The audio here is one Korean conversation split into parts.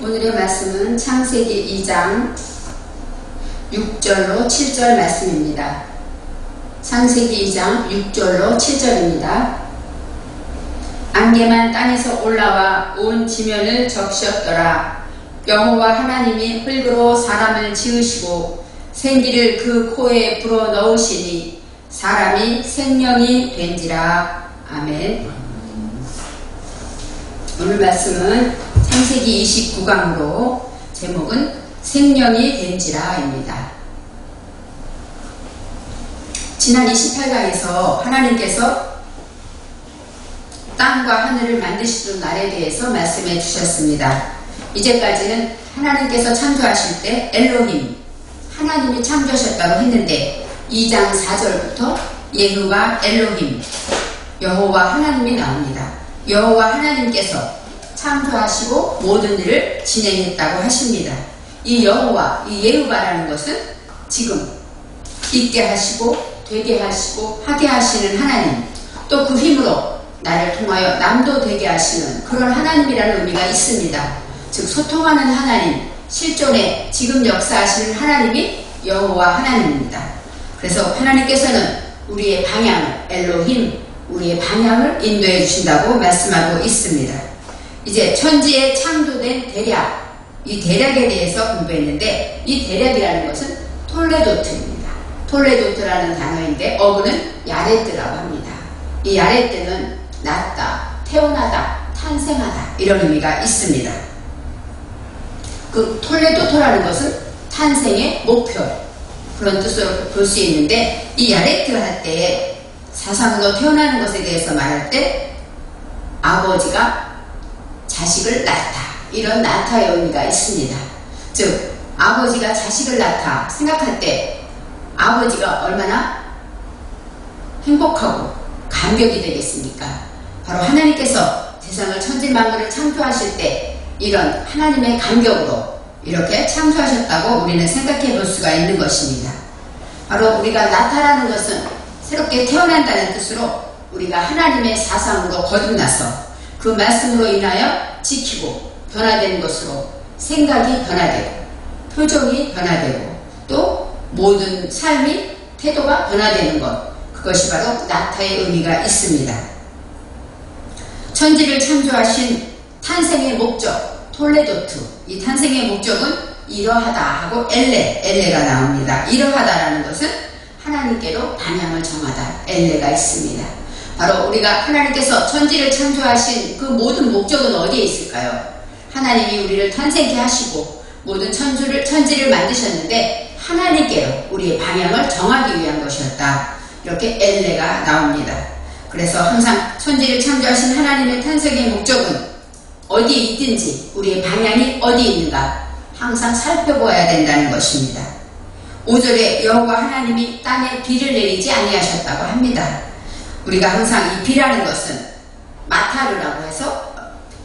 오늘의 말씀은 창세기 2장 6절로 7절 말씀입니다. 창세기 2장 6절로 7절입니다. 안개만 땅에서 올라와 온 지면을 적셨더라. 여호와 하나님이 흙으로 사람을 지으시고 생기를 그 코에 불어 넣으시니 사람이 생명이 된지라. 아멘. 오늘 말씀은 창세기 29강으로 제목은 생명이 된지라입니다. 지난 28강에서 하나님께서 땅과 하늘을 만드시던 날에 대해서 말씀해 주셨습니다. 이제까지는 하나님께서 창조하실 때 엘로힘, 하나님이 창조하셨다고 했는데 2장 4절부터 예후와 엘로힘, 여호와 하나님이 나옵니다. 여호와 하나님께서 창조하시고 모든 일을 진행했다고 하십니다. 이 여호와, 이 예후바라는 것은 지금 있게 하시고 되게 하시고 하게 하시는 하나님, 또 그 힘으로 나를 통하여 남도 되게 하시는 그런 하나님이라는 의미가 있습니다. 즉 소통하는 하나님, 실존에 지금 역사하시는 하나님이 여호와 하나님입니다. 그래서 하나님께서는 우리의 방향을, 엘로힘, 우리의 방향을 인도해 주신다고 말씀하고 있습니다. 이제 천지에 창조된 대략, 이 대략에 대해서 공부했는데 이 대략이라는 것은 톨레도트입니다. 톨레도트라는 단어인데 어근은 야레트라고 합니다. 이 야레트는 낳다, 태어나다, 탄생하다 이런 의미가 있습니다. 그 톨레도토라는 것은 탄생의 목표, 그런 뜻으로 볼 수 있는데 이 야레트 할 때 사상으로 태어나는 것에 대해서 말할 때 아버지가 자식을 낳다, 이런 낳다의 의미가 있습니다. 즉 아버지가 자식을 낳다 생각할 때 아버지가 얼마나 행복하고 감격이 되겠습니까? 바로 하나님께서 세상을 천지만물을 창조하실 때 이런 하나님의 감격으로 이렇게 창조하셨다고 우리는 생각해 볼 수가 있는 것입니다. 바로 우리가 낳다라는 것은 새롭게 태어난다는 뜻으로 우리가 하나님의 사상으로 거듭나서 그 말씀으로 인하여 지키고 변화되는 것으로 생각이 변화되고 표정이 변화되고 또 모든 삶이 태도가 변화되는 것, 그것이 바로 낳다의 의미가 있습니다. 천지를 창조하신 탄생의 목적 톨레도트, 이 탄생의 목적은 이러하다 하고 엘레가 나옵니다. 이러하다라는 것은 하나님께로 방향을 정하다, 엘레가 있습니다. 바로 우리가 하나님께서 천지를 창조하신 그 모든 목적은 어디에 있을까요? 하나님이 우리를 탄생케 하시고 모든 천지를 만드셨는데 하나님께로 우리의 방향을 정하기 위한 것이었다. 이렇게 엘레가 나옵니다. 그래서 항상 천지를 창조하신 하나님의 탄생의 목적은 어디에 있든지 우리의 방향이 어디에 있는가 항상 살펴보아야 된다는 것입니다. 5절에 여호와 하나님이 땅에 비를 내리지 아니하셨다고 합니다. 우리가 항상 이 비라는 것은 마타르라고 해서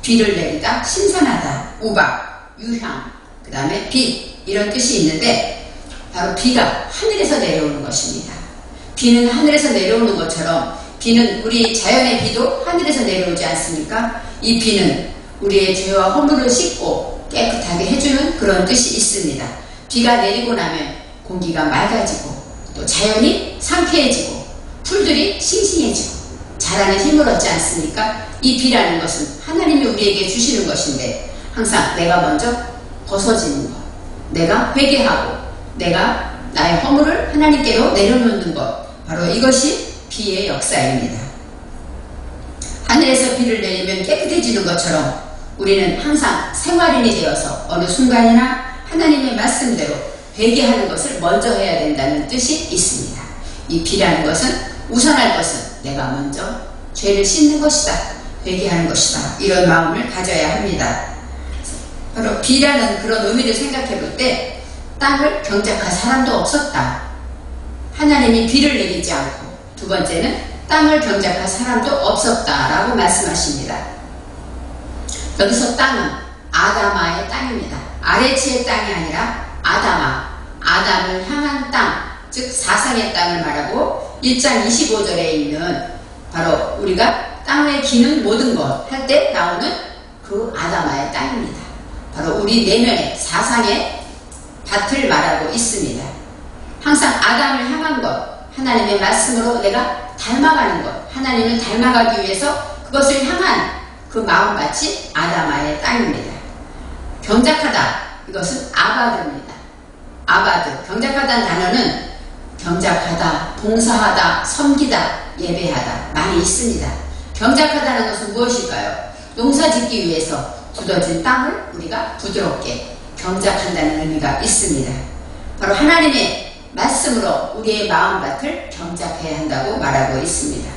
비를 내리다, 신선하다, 우박, 유향, 그 다음에 빛, 이런 뜻이 있는데 바로 비가 하늘에서 내려오는 것입니다. 비는 하늘에서 내려오는 것처럼 비는 우리 자연의 비도 하늘에서 내려오지 않습니까? 이 비는 우리의 죄와 허물을 씻고 깨끗하게 해주는 그런 뜻이 있습니다. 비가 내리고 나면 공기가 맑아지고 또 자연이 상쾌해지고 풀들이 싱싱해지고 자라는 힘을 얻지 않습니까? 이 비라는 것은 하나님이 우리에게 주시는 것인데 항상 내가 먼저 벗어지는 것, 내가 회개하고 내가 나의 허물을 하나님께로 내려놓는 것, 바로 이것이 비의 역사입니다. 하늘에서 비를 내리면 깨끗해지는 것처럼 우리는 항상 생활인이 되어서 어느 순간이나 하나님의 말씀대로 회개하는 것을 먼저 해야 된다는 뜻이 있습니다. 이 비라는 것은 우선할 것은 내가 먼저 죄를 씻는 것이다, 회개하는 것이다, 이런 마음을 가져야 합니다. 바로 비라는 그런 의미를 생각해 볼 때 땅을 경작할 사람도 없었다. 하나님이 비를 내리지 않고 두 번째는 땅을 경작할 사람도 없었다라고 말씀하십니다. 여기서 땅은 아다마의 땅입니다. 아레치의 땅이 아니라 아다마, 아담을 향한 땅, 즉 사상의 땅을 말하고 1장 25절에 있는 바로 우리가 땅에 기는 모든 것 할 때 나오는 그 아다마의 땅입니다. 바로 우리 내면의 사상의 밭을 말하고 있습니다. 항상 아담을 향한 것, 하나님의 말씀으로 내가 닮아가는 것, 하나님을 닮아가기 위해서 그것을 향한 그 마음밭이 아담아의 땅입니다. 경작하다, 이것은 아바드입니다. 아바드, 경작하다는 단어는 경작하다, 봉사하다, 섬기다, 예배하다 많이 있습니다. 경작하다는 것은 무엇일까요? 농사 짓기 위해서 굳어진 땅을 우리가 부드럽게 경작한다는 의미가 있습니다. 바로 하나님의 말씀으로 우리의 마음밭을 경작해야 한다고 말하고 있습니다.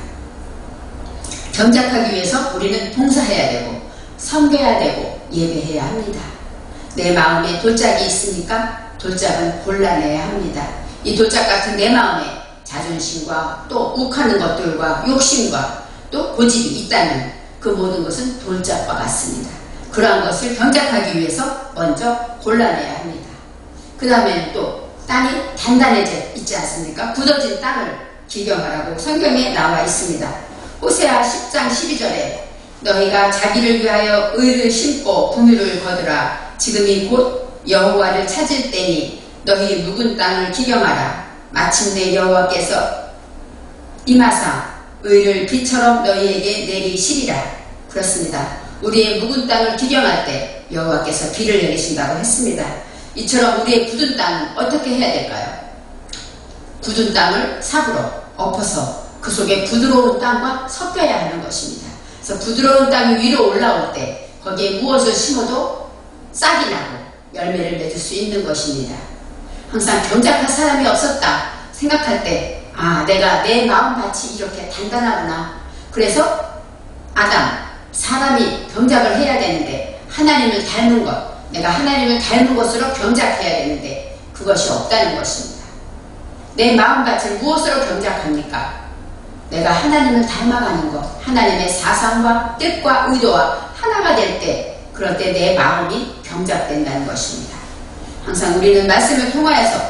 경작하기 위해서 우리는 봉사해야 되고 섬겨야 되고 예배해야 합니다. 내 마음에 돌짝이 있으니까 돌짝은 골라내야 합니다. 이 돌짝 같은 내 마음에 자존심과 또 욱하는 것들과 욕심과 또 고집이 있다면 그 모든 것은 돌짝과 같습니다. 그러한 것을 경작하기 위해서 먼저 골라내야 합니다. 그 다음에 또 땅이 단단해져 있지 않습니까? 굳어진 땅을 기경하라고 성경에 나와 있습니다. 호세아 10장 12절에 너희가 자기를 위하여 의를 심고 분유를 거두라. 지금이 곧 여호와를 찾을 때니 너희 묵은 땅을 기경하라. 마침내 여호와께서 임하사 의를 비처럼 너희에게 내리시리라. 그렇습니다. 우리의 묵은 땅을 기경할 때 여호와께서 비를 내리신다고 했습니다. 이처럼 우리의 굳은 땅은 어떻게 해야 될까요? 굳은 땅을 삽으로 엎어서 그 속에 부드러운 땅과 섞여야 하는 것입니다. 그래서 부드러운 땅이 위로 올라올 때 거기에 무엇을 심어도 싹이 나고 열매를 맺을 수 있는 것입니다. 항상 경작할 사람이 없었다 생각할 때 내가 내 마음밭이 이렇게 단단하구나. 그래서 아담, 사람이 경작을 해야 되는데 하나님을 닮은 것, 내가 하나님을 닮은 것으로 경작해야 되는데 그것이 없다는 것입니다. 내 마음밭을 무엇으로 경작합니까? 내가 하나님을 닮아가는 것, 하나님의 사상과 뜻과 의도와 하나가 될 때, 그럴 때 내 마음이 경작된다는 것입니다. 항상 우리는 말씀을 통하여서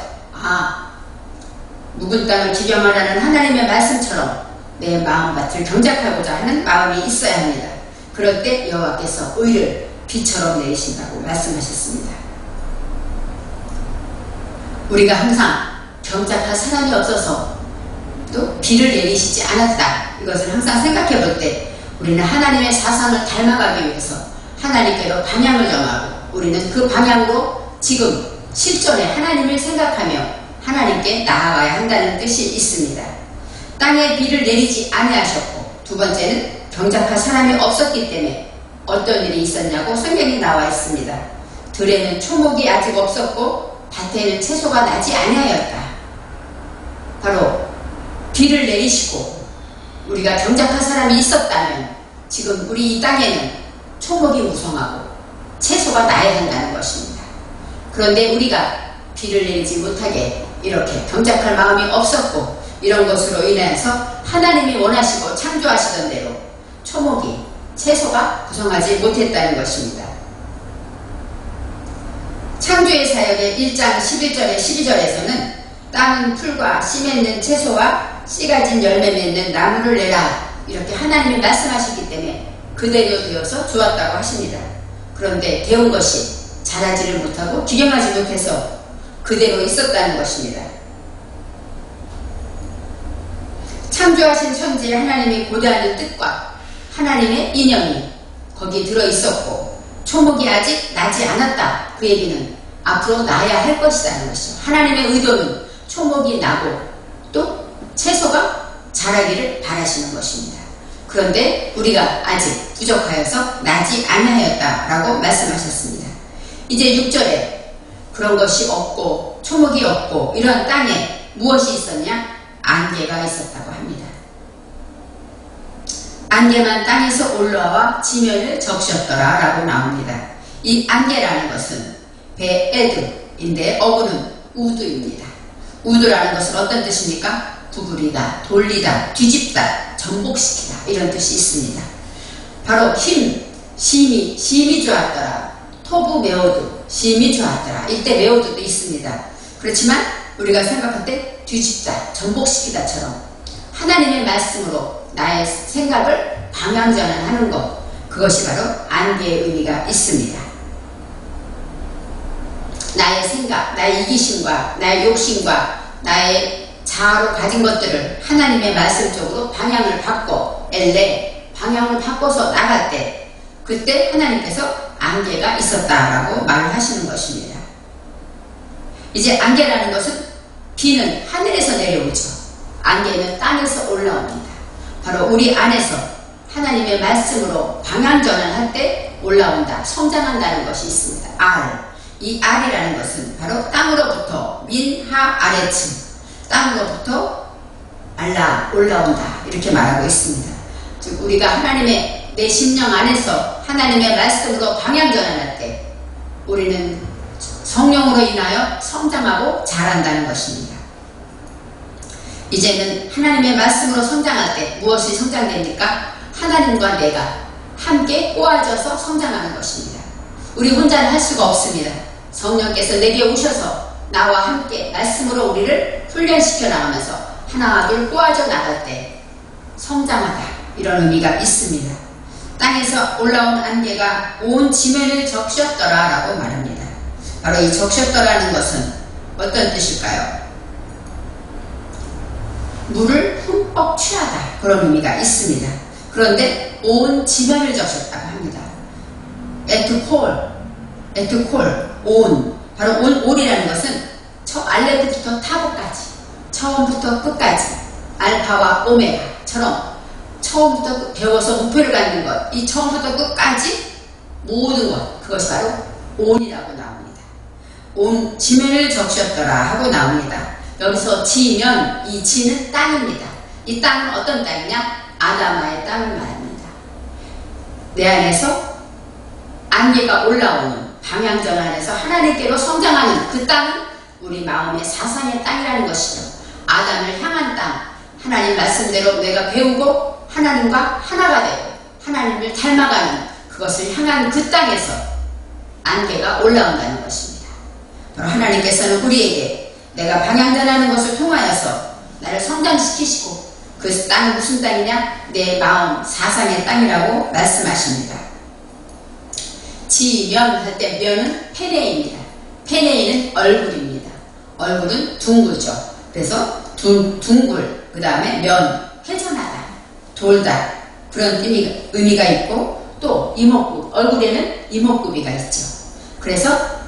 묵은 땅을 기경하라는 하나님의 말씀처럼 내 마음밭을 경작하고자 하는 마음이 있어야 합니다. 그럴 때 여호와께서 의를 비처럼 내리신다고 말씀하셨습니다. 우리가 항상 경작할 사람이 없어서 또 비를 내리시지 않았다. 이것을 항상 생각해 볼 때 우리는 하나님의 사상을 닮아가기 위해서 하나님께로 방향을 정하고 우리는 그 방향으로 지금 실존에 하나님을 생각하며 하나님께 나아가야 한다는 뜻이 있습니다. 땅에 비를 내리지 아니하셨고 두 번째는 경작할 사람이 없었기 때문에 어떤 일이 있었냐고 성경이 나와 있습니다. 들에는 초목이 아직 없었고 밭에는 채소가 나지 아니하였다. 바로 비를 내리시고 우리가 경작할 사람이 있었다면 지금 우리 이 땅에는 초목이 무성하고 채소가 나야 한다는 것입니다. 그런데 우리가 비를 내리지 못하게 이렇게 경작할 마음이 없었고 이런 것으로 인해서 하나님이 원하시고 창조하시던 대로 초목이 채소가 구성하지 못했다는 것입니다. 창조의 사역의 1장 11절에 12절에서는 땅은 풀과 씨 맺는 채소와 씨 가진 열매 맺는 나무를 내라 이렇게 하나님이 말씀하셨기 때문에 그대로 되어서 좋았다고 하십니다. 그런데 배운 것이 자라지를 못하고 기경하지 못해서 그대로 있었다는 것입니다. 창조하신 천지에 하나님이 고대하는 뜻과 하나님의 인연이 거기에 들어있었고 초목이 아직 나지 않았다. 그 얘기는 앞으로 나야 할 것이라는 것이죠. 하나님의 의도는 초목이 나고 또 채소가 자라기를 바라시는 것입니다. 그런데 우리가 아직 부족하여서 나지 아니하였다라고 말씀하셨습니다. 이제 6절에 그런 것이 없고 초목이 없고 이런 땅에 무엇이 있었냐? 안개가 있었다고 합니다. 안개만 땅에서 올라와 지면을 적셨더라 라고 나옵니다. 이 안개라는 것은 베에드인데 어구는 우드입니다. 우드라는 것은 어떤 뜻입니까? 구부리다, 돌리다, 뒤집다, 전복시키다 이런 뜻이 있습니다. 바로 심이 좋았더라. 토부 메오드, 심이 좋았더라. 이때 메오드도 있습니다. 그렇지만 우리가 생각할 때 뒤집다, 전복시키다처럼 하나님의 말씀으로 나의 생각을 방향전환하는 것, 그것이 바로 안개의 의미가 있습니다. 생각, 나의 이기심과 나의 욕심과 나의 자아로 가진 것들을 하나님의 말씀 쪽으로 방향을 바꿔 방향을 바꿔서 나갈 때 그때 하나님께서 안개가 있었다라고 말을 하시는 것입니다. 이제 안개라는 것은 비는 하늘에서 내려오죠. 안개는 땅에서 올라옵니다. 바로 우리 안에서 하나님의 말씀으로 방향 전환할 때 올라온다, 성장한다는 것이 있습니다. 이 R이라는 것은 바로 땅으로부터 민하 아래층, 땅으로부터 올라온다 이렇게 말하고 있습니다. 즉 우리가 하나님의 내 심령 안에서 하나님의 말씀으로 방향 전환할 때 우리는 성령으로 인하여 성장하고 자란다는 것입니다. 이제는 하나님의 말씀으로 성장할 때 무엇이 성장됩니까? 하나님과 내가 함께 꼬아져서 성장하는 것입니다. 우리 혼자는 할 수가 없습니다. 성령께서 내게 오셔서 나와 함께 말씀으로 우리를 훈련시켜 나가면서 하나와 둘 꼬아져 나갈 때 성장하다 이런 의미가 있습니다. 땅에서 올라온 안개가 온 지면을 적셨더라 라고 말합니다. 바로 이 적셨더라는 것은 어떤 뜻일까요? 물을 흠뻑 취하다 그런 의미가 있습니다. 그런데 온 지면을 적셨다고 합니다. 에투콜, 온. 바로 올이라는 것은 알레프부터 타보까지, 처음부터 끝까지, 알파와 오메가처럼 처음부터 배워서 목표를 갖는 것, 이 처음부터 끝까지 모든 것, 그것이 바로 온이라고 나옵니다. 온 지면을 적셨더라 하고 나옵니다. 여기서 지면, 이 지는 땅입니다. 이 땅은 어떤 땅이냐? 아담아의 땅을 말합니다. 내 안에서 안개가 올라오는 방향 전환에서 하나님께로 성장하는 그 땅은 우리 마음의 사상의 땅이라는 것이죠. 아담을 향한 땅, 하나님 말씀대로 내가 배우고 하나님과 하나가 되고 하나님을 닮아가는 그것을 향한 그 땅에서 안개가 올라온다는 것입니다. 바로 하나님께서는 우리에게 내가 방향 전하는 것을 통하여서 나를 성장시키시고 그 땅은 무슨 땅이냐? 내 마음, 사상의 땅이라고 말씀하십니다. 지면 할 때 면은 페네입니다. 페네는 얼굴입니다. 얼굴은 둥글죠. 그래서 둥글, 그 다음에 면, 회전하다, 돌다 그런 의미가 있고 또 이목구, 얼굴에는 이목구비가 있죠. 그래서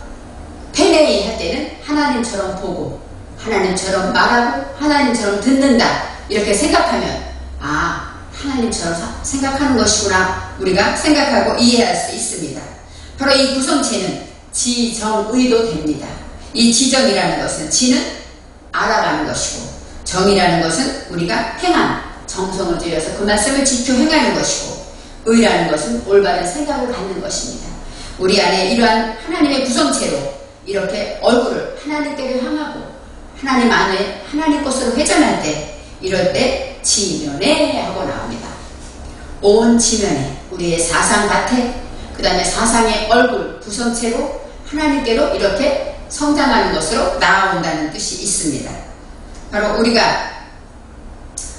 페네이 할 때는 하나님처럼 보고 하나님처럼 말하고 하나님처럼 듣는다 이렇게 생각하면 하나님처럼 생각하는 것이구나 우리가 생각하고 이해할 수 있습니다. 바로 이 구성체는 지정의도 됩니다. 이 지정이라는 것은 지는 알아가는 것이고 정이라는 것은 우리가 행함, 정성을 들여서 그 말씀을 지켜 행하는 것이고 의라는 것은 올바른 생각을 갖는 것입니다. 우리 안에 이러한 하나님의 구성체로 이렇게 얼굴을 하나님께로 향하고 하나님 안에 하나님 것으로 회전할 때 이럴 때 지면에 하고 나옵니다. 온 지면에 우리의 사상밭에 그 다음에 사상의 얼굴 구성체로 하나님께로 이렇게 성장하는 것으로 나아온다는 뜻이 있습니다. 바로 우리가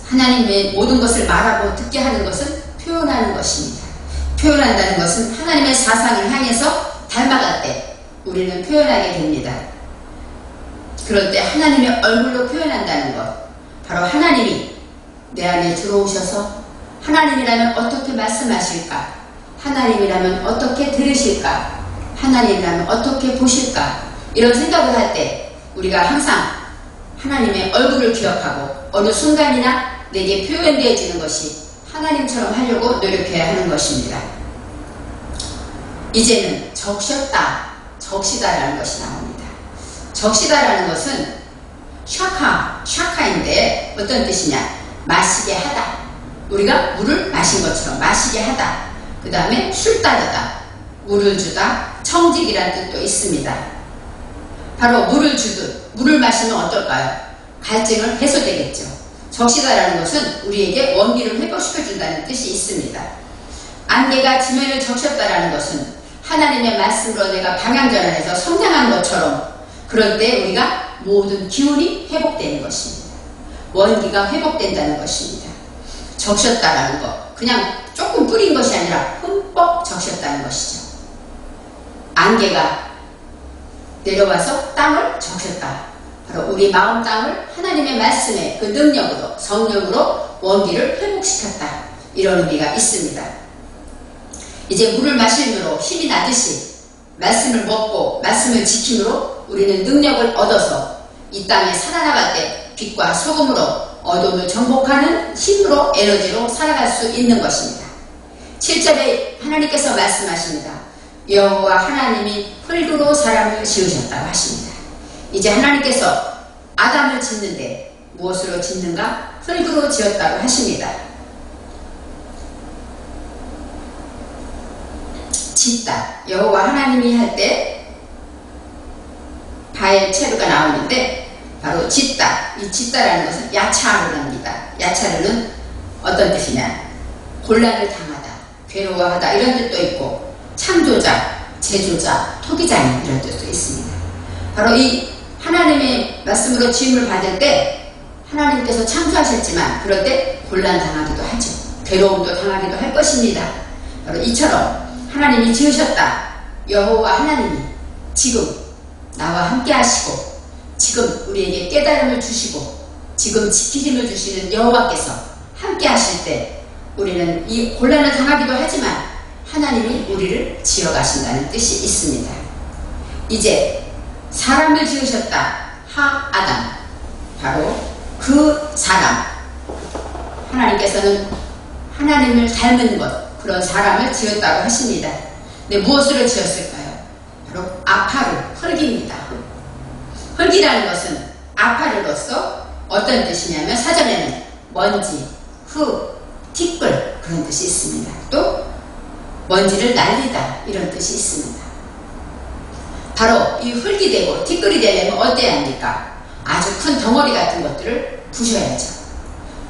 하나님의 모든 것을 말하고 듣게 하는 것은 표현하는 것입니다. 표현한다는 것은 하나님의 사상을 향해서 닮아갈 때 우리는 표현하게 됩니다. 그럴 때 하나님의 얼굴로 표현한다는 것, 바로 하나님이 내 안에 들어오셔서 하나님이라면 어떻게 말씀하실까? 하나님이라면 어떻게 들으실까? 하나님이라면 어떻게 보실까? 이런 생각을 할 때 우리가 항상 하나님의 얼굴을 기억하고 어느 순간이나 내게 표현되어지는 것이 하나님처럼 하려고 노력해야 하는 것입니다. 이제는 적시다라는 것이 나옵니다. 적시다라는 것은 샤카인데 어떤 뜻이냐? 마시게 하다. 우리가 물을 마신 것처럼 마시게 하다. 그 다음에 술 따르다, 물을 주다, 청직이라는 뜻도 있습니다. 바로 물을 주듯 물을 마시면 어떨까요? 갈증을 해소되겠죠. 적시다라는 것은 우리에게 원기를 회복시켜준다는 뜻이 있습니다. 안개가 지면을 적셨다라는 것은 하나님의 말씀으로 내가 방향전환해서 성장한 것처럼 그럴 때 우리가 모든 기운이 회복되는 것입니다. 원기가 회복된다는 것입니다. 적셨다라는 것, 그냥 조금 뿌린 것이 아니라 흠뻑 적셨다는 것이죠. 안개가 내려와서 땅을 적셨다. 바로 우리 마음 땅을 하나님의 말씀의 그 능력으로, 성령으로 원기를 회복시켰다. 이런 의미가 있습니다. 이제 물을 마심으로 힘이 나듯이 말씀을 먹고 말씀을 지킴으로 우리는 능력을 얻어서 이 땅에 살아나갈 때 빛과 소금으로 어둠을 정복하는 힘으로, 에너지로 살아갈 수 있는 것입니다. 7절에 하나님께서 말씀하십니다. 여호와 하나님이 흙으로 사람을 지으셨다고 하십니다. 이제 하나님께서 아담을 짓는데 무엇으로 짓는가? 흙으로 지었다고 하십니다. 짓다. 여호와 하나님이 할 때 바엘 체르가 나오는데 바로 짓다. 이 짓다라는 것은 야차르입니다. 야차르는 어떤 뜻이냐? 곤란을 당하다, 괴로워하다 이런 뜻도 있고 창조자, 제조자, 토기장인 이런 뜻도 있습니다. 바로 이 하나님의 말씀으로 지음을 받을 때 하나님께서 창조하셨지만 그럴 때 곤란 당하기도 하죠. 괴로움도 당하기도 할 것입니다. 바로 이처럼 하나님이 지으셨다. 여호와 하나님이 지금 나와 함께 하시고 지금 우리에게 깨달음을 주시고 지금 지키심을 주시는 여호와께서 함께 하실 때 우리는 이 곤란을 당하기도 하지만 하나님이 우리를 지어가신다는 뜻이 있습니다. 이제 사람을 지으셨다. 하아담. 바로 그 사람. 하나님께서는 하나님을 닮은 것, 그런 사람을 지었다고 하십니다. 근데 무엇으로 지었을까요? 바로 아파르, 흙입니다. 흙이라는 것은 아파르로서 어떤 뜻이냐면 사전에는 먼지, 흙, 티끌 그런 뜻이 있습니다. 또 먼지를 날리다 이런 뜻이 있습니다. 바로 이 흙이 되고 티끌이 되려면 어때야 합니까? 아주 큰 덩어리 같은 것들을 부셔야죠.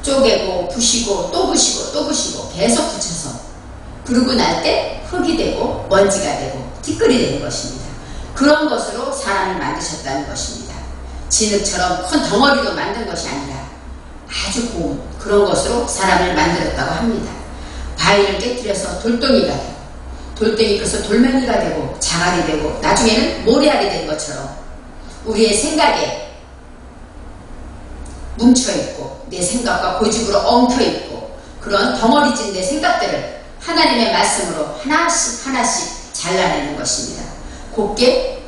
쪼개고 부시고 또 부시고 또 부시고 계속 붙여서 그러고 날 때 흙이 되고 먼지가 되고 티끌이 되는 것입니다. 그런 것으로 사람을 만드셨다는 것입니다. 진흙처럼 큰 덩어리로 만든 것이 아니라 아주 고운 그런 것으로 사람을 만들었다고 합니다. 바위를 깨뜨려서 돌덩이가 되고 돌덩이 그래서 돌멩이가 되고 자갈이 되고 나중에는 모래알이 된 것처럼 우리의 생각에 뭉쳐있고 내 생각과 고집으로 엉켜있고 그런 덩어리진 내 생각들을 하나님의 말씀으로 하나씩 하나씩 잘라내는 것입니다. 곱게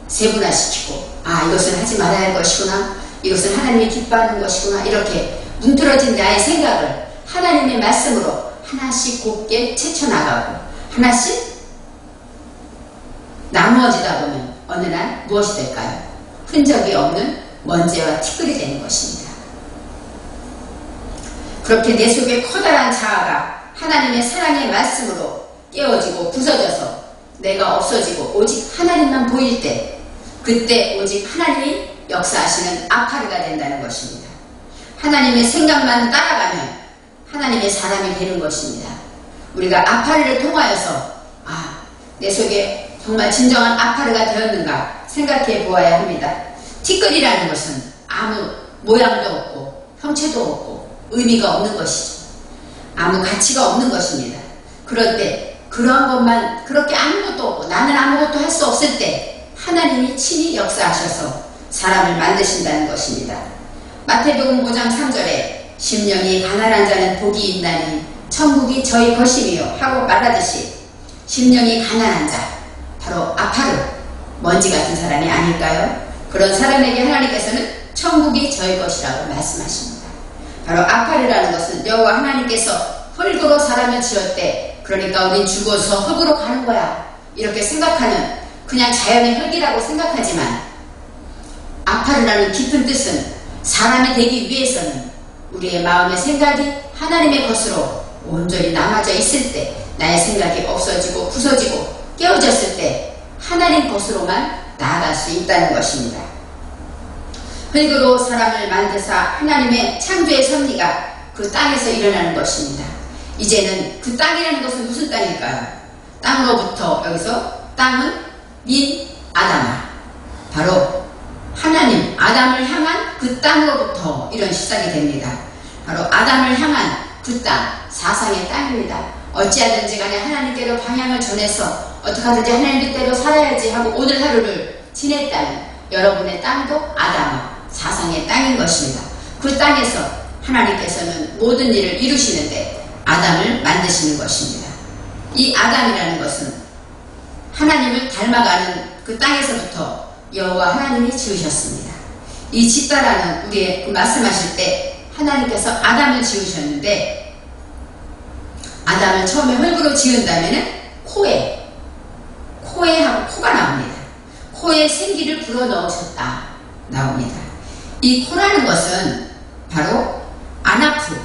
세분화시키고 이것은 하지 말아야 할 것이구나, 이것은 하나님이 기뻐하는 것이구나, 이렇게 뭉틀어진 나의 생각을 하나님의 말씀으로 하나씩 곱게 채쳐나가고 하나씩 나누어지다 보면 어느 날 무엇이 될까요? 흔적이 없는 먼지와 티끌이 되는 것입니다. 그렇게 내 속에 커다란 자아가 하나님의 사랑의 말씀으로 깨어지고 부서져서 내가 없어지고 오직 하나님만 보일 때 그때 오직 하나님이 역사하시는 아파르가 된다는 것입니다. 하나님의 생각만 따라가면 하나님의 사람이 되는 것입니다. 우리가 아파르를 통하여서 내 속에 정말 진정한 아파르가 되었는가 생각해 보아야 합니다. 티끌이라는 것은 아무 모양도 없고 형체도 없고 의미가 없는 것이죠. 아무 가치가 없는 것입니다. 그럴 때 그러한 것만 그렇게 아무것도 없고 나는 아무것도 할 수 없을 때 하나님이 친히 역사하셔서 사람을 만드신다는 것입니다. 마태복음 5장 3절에 심령이 가난한 자는 복이 있나니 천국이 저희 것이며 하고 말하듯이 심령이 가난한 자 바로 아파르 먼지 같은 사람이 아닐까요? 그런 사람에게 하나님께서는 천국이 저희 것이라고 말씀하십니다. 바로 아파르라는 것은 여호와 하나님께서 흙으로 사람을 지었대. 그러니까 우린 죽어서 흙으로 가는 거야. 이렇게 생각하는 그냥 자연의 흙이라고 생각하지만 아파르라는 깊은 뜻은 사람이 되기 위해서는 우리의 마음의 생각이 하나님의 것으로 온전히 남아져 있을 때 나의 생각이 없어지고 부서지고 깨어졌을 때 하나님 것으로만 나아갈 수 있다는 것입니다. 흙으로 사람을 만드사 하나님의 창조의 섭리가 그 땅에서 일어나는 것입니다. 이제는 그 땅이라는 것은 무슨 땅일까요? 땅으로부터 여기서 땅은 민 아담아 바로 하나님 아담을 향한 그 땅으로부터 이런 시작이 됩니다. 바로 아담을 향한 그 땅 사상의 땅입니다. 어찌하든지 간에 하나님께로 방향을 전해서 어떻게 하든지 하나님 뜻대로 살아야지 하고 오늘 하루를 지냈다면 여러분의 땅도 아담아 사상의 땅인 것입니다. 그 땅에서 하나님께서는 모든 일을 이루시는데 아담을 만드시는 것입니다. 이 아담이라는 것은 하나님을 닮아가는 그 땅에서부터 여호와 하나님이 지으셨습니다. 이 짓다라는 우리의 그 말씀하실 때 하나님께서 아담을 지으셨는데 아담을 처음에 흙으로 지은다면은 코에 하고 코가 나옵니다. 코에 생기를 불어넣으셨다 나옵니다. 이 코라는 것은 바로 아나프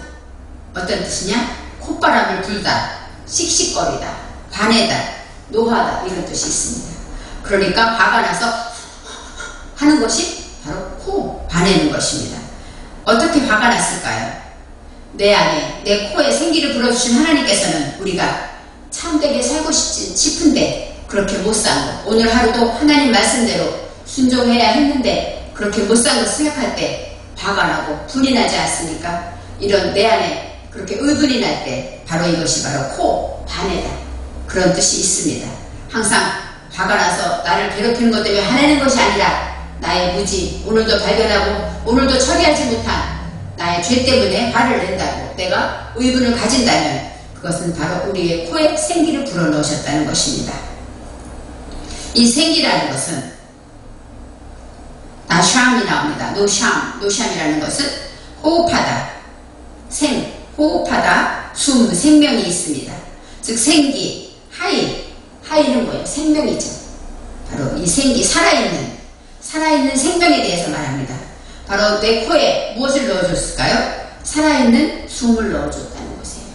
어떤 뜻이냐? 콧바람을 불다, 씩씩거리다, 반해다, 노하다 이런 뜻이 있습니다. 그러니까 화가 나서 하는 것이 바로 코, 반해는 것입니다. 어떻게 화가 났을까요? 내 안에, 내 코에 생기를 불어주신 하나님께서는 우리가 참되게 살고 싶은데 그렇게 못 산 것, 오늘 하루도 하나님 말씀대로 순종해야 했는데 그렇게 못 산 것 생각할 때 화가 나고 분이 나지 않습니까? 이런 내 안에 그렇게 의분이 날 때 바로 이것이 바로 코, 반해다 그런 뜻이 있습니다. 항상 화가 나서 나를 괴롭히는 것 때문에 화내는 것이 아니라 나의 무지, 오늘도 발견하고 오늘도 처리하지 못한 나의 죄 때문에 화를 낸다고 내가 의분을 가진다면 그것은 바로 우리의 코에 생기를 불어넣으셨다는 것입니다. 이 생기라는 것은 나샴이 나옵니다. 노샴이라는 것은 호흡하다, 호흡하다, 숨, 생명이 있습니다. 즉 생기, 하이는 뭐예요? 생명이죠. 바로 이 생기, 살아있는 생명에 대해서 말합니다. 바로 내 코에 무엇을 넣어줬을까요? 살아있는 숨을 넣어줬다는 것이에요.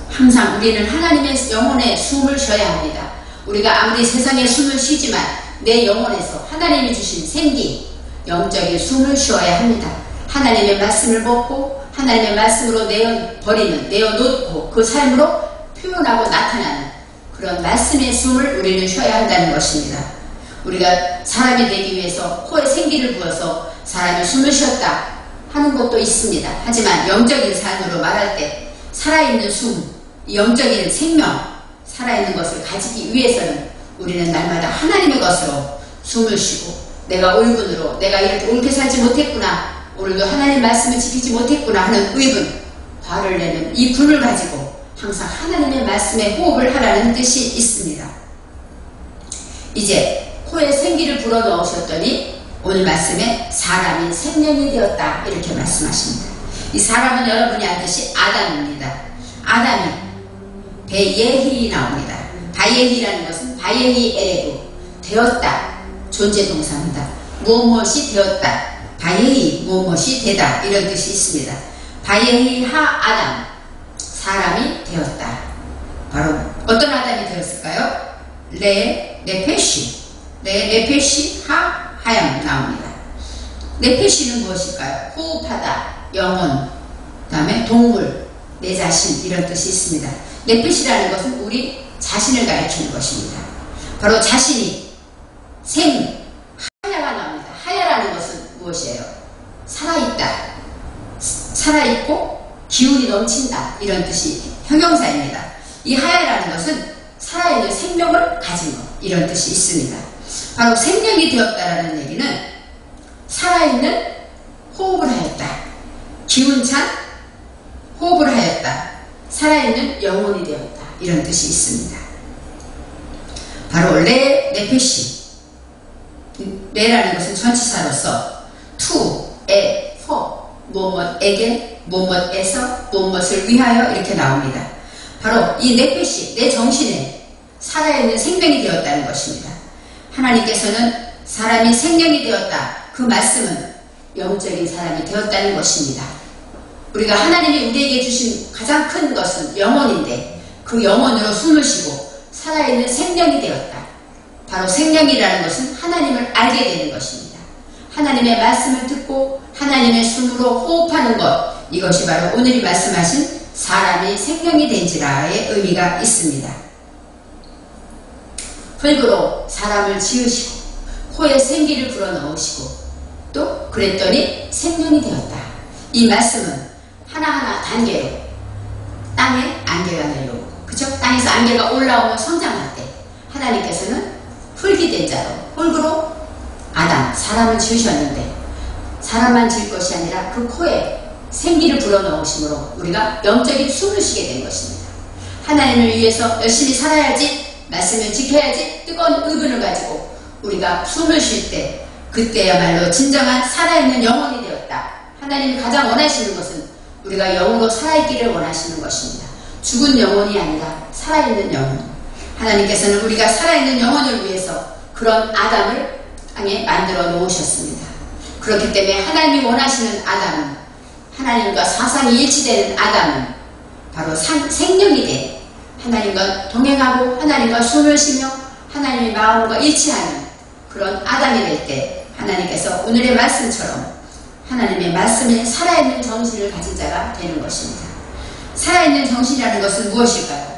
항상 우리는 하나님의 영혼에 숨을 쉬어야 합니다. 우리가 아무리 세상에 숨을 쉬지만 내 영혼에서 하나님이 주신 생기, 영적인 숨을 쉬어야 합니다. 하나님의 말씀을 먹고 하나님의 말씀으로 내어놓고 그 삶으로 표현하고 나타나는 그런 말씀의 숨을 우리는 쉬어야 한다는 것입니다. 우리가 사람이 되기 위해서 코에 생기를 부어서 사람이 숨을 쉬었다 하는 것도 있습니다. 하지만 영적인 삶으로 말할 때 살아있는 숨, 영적인 생명, 살아있는 것을 가지기 위해서는 우리는 날마다 하나님의 것으로 숨을 쉬고 내가 의분으로 내가 이렇게 옳게 살지 못했구나, 오늘도 하나님 말씀을 지키지 못했구나 하는 의분, 화를 내는 이 분을 가지고 항상 하나님의 말씀에 호흡을 하라는 뜻이 있습니다. 이제 코에 생기를 불어넣으셨더니 오늘 말씀에 사람이 생명이 되었다 이렇게 말씀하십니다. 이 사람은 여러분이 알듯이 아담입니다. 아담이 베예히 나옵니다. 바예히라는 것은 바예히 에레브 되었다 존재 동사입니다. 무엇이 되었다, 바예히 무엇이 되다 이런 뜻이 있습니다. 바예히 하 아담 사람이 되었다. 바로 어떤 아담이 되었을까요? 레페시 하얌 나옵니다. 레페시는 무엇일까요? 호흡하다, 영혼, 그 다음에 동물, 내 자신 이런 뜻이 있습니다. 레페시라는 것은 우리 자신을 가리키는 것입니다. 바로 자신이 하야가 나옵니다. 하야라는 것은 무엇이에요? 살아있다, 살아있고 기운이 넘친다 이런 뜻이 형용사입니다. 이 하야라는 것은 살아있는 생명을 가진 것 이런 뜻이 있습니다. 바로 생명이 되었다라는 얘기는 살아있는 호흡을 하였다, 기운찬 호흡을 하였다, 살아있는 영혼이 되었다 이런 뜻이 있습니다. 바로 레페시, 레라는 것은 전치사로서 투, 에, 포, 무엇에게, 무엇에서, 무엇을 위하여 이렇게 나옵니다. 바로 이 네페시, 내 정신에 살아있는 생명이 되었다는 것입니다. 하나님께서는 사람이 생명이 되었다, 그 말씀은 영적인 사람이 되었다는 것입니다. 우리가 하나님이 우리에게 주신 가장 큰 것은 영혼인데 그 영혼으로 숨을 쉬고 살아있는 생명이 되었다. 바로 생명이라는 것은 하나님을 알게 되는 것입니다. 하나님의 말씀을 듣고 하나님의 숨으로 호흡하는 것, 이것이 바로 오늘이 말씀하신 사람이 생명이 된지라의 의미가 있습니다. 흙으로 사람을 지으시고 코에 생기를 불어넣으시고 또 그랬더니 생명이 되었다. 이 말씀은 하나하나 단계로 땅에 안개가 내려오고, 그쵸? 땅에서 안개가 올라오며 성장할 때 하나님께서는 흙이 된 자로 흙으로 아담 사람을 지으셨는데 사람만 지을 것이 아니라 그 코에 생기를 불어넣으심으로 우리가 영적인 숨을 쉬게 된 것입니다. 하나님을 위해서 열심히 살아야지, 말씀을 지켜야지 뜨거운 의분을 가지고 우리가 숨을 쉴 때 그때야말로 진정한 살아있는 영혼이 되었다. 하나님이 가장 원하시는 것은 우리가 영으로 살아있기를 원하시는 것입니다. 죽은 영혼이 아니라 살아있는 영혼. 하나님께서는 우리가 살아있는 영혼을 위해서 그런 아담을 땅에 만들어 놓으셨습니다. 그렇기 때문에 하나님이 원하시는 아담은, 하나님과 사상이 일치되는 아담은 바로 생명이 된, 하나님과 동행하고 하나님과 숨을 쉬며 하나님의 마음과 일치하는 그런 아담이 될 때 하나님께서 오늘의 말씀처럼 하나님의 말씀에 살아있는 정신을 가진 자가 되는 것입니다. 살아있는 정신이라는 것은 무엇일까요?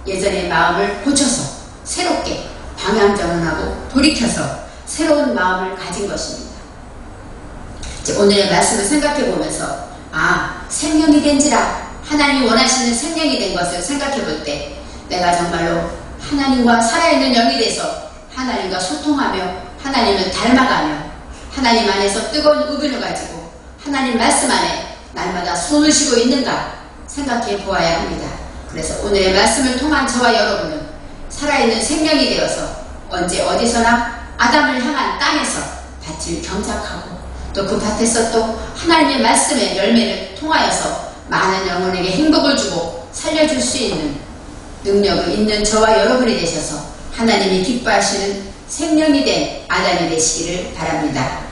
예전의 마음을 고쳐서 새롭게 방향전환하고 돌이켜서 새로운 마음을 가진 것입니다. 이제 오늘의 말씀을 생각해 보면서 생명이 된지라, 하나님이 원하시는 생명이 된 것을 생각해 볼 때 내가 정말로 하나님과 살아있는 영이 돼서 하나님과 소통하며 하나님을 닮아가며 하나님 안에서 뜨거운 의분을 가지고 하나님 말씀 안에 날마다 숨을 쉬고 있는가 생각해 보아야 합니다. 그래서 오늘의 말씀을 통한 저와 여러분은 살아있는 생명이 되어서 언제 어디서나 아담을 향한 땅에서 밭을 경작하고 또 그 밭에서 또 하나님의 말씀의 열매를 통하여서 많은 영혼에게 행복을 주고 살려줄 수 있는 능력이 있는 저와 여러분이 되셔서 하나님이 기뻐하시는 생명이 된 아담이 되시기를 바랍니다.